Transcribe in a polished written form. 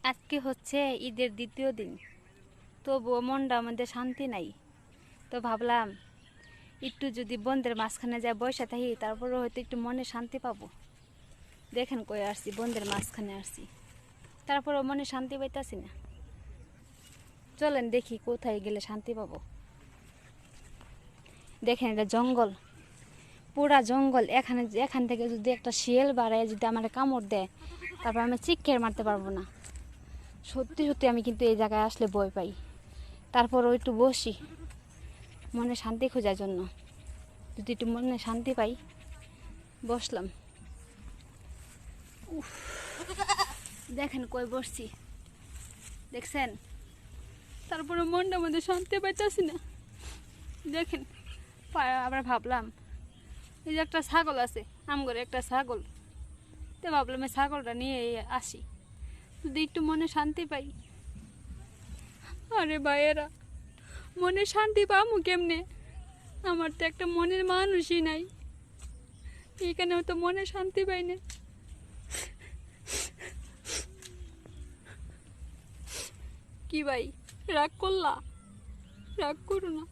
আজকে হচ্ছে ঈদের দ্বিতীয় দিন, তবুও মনটা আমাদের শান্তি নাই। তো ভাবলাম একটু যদি বন্ধের মাঝখানে যায় বসে থাকি, তারপরে হয়তো একটু মনে শান্তি পাবো। দেখেন কই আসছি, বন্ধের মাঝখানে আসছি, তারপরেও মনে শান্তি পাইতাছি না। চলেন দেখি কোথায় গেলে শান্তি পাবো। দেখেন এটা জঙ্গল, পুরা জঙ্গল। এখান থেকে যদি একটা শিয়াল বাড়ায় যদি আমার কামড় দেয়, তারপর আমি চিৎকার মারতে পারবো না। সত্যি সত্যি আমি কিন্তু এই জায়গায় আসলে ভয় পাই। তারপরও একটু বসি মনে শান্তি খোঁজার জন্য, যদি একটু মনে শান্তি পাই। বসলাম। উফ, দেখেন কই বসছি, দেখছেন? তারপরে মনটা মধ্যে শান্তি পাইতেছি না। দেখেন আবার ভাবলাম এই যে একটা ছাগল আছে, আমগরে একটা ছাগল, তো ভাবলাম এই ছাগলটা নিয়ে আসি, যদি একটু মনে শান্তি পাই। আরে ভাইয়েরা, মনে শান্তি পাবো কেমনে? আমার তো একটা মনের মানুষই নাই, এখানেও তো মনে শান্তি পাই না। কি ভাই, রাগ করলা? রাগ করো না।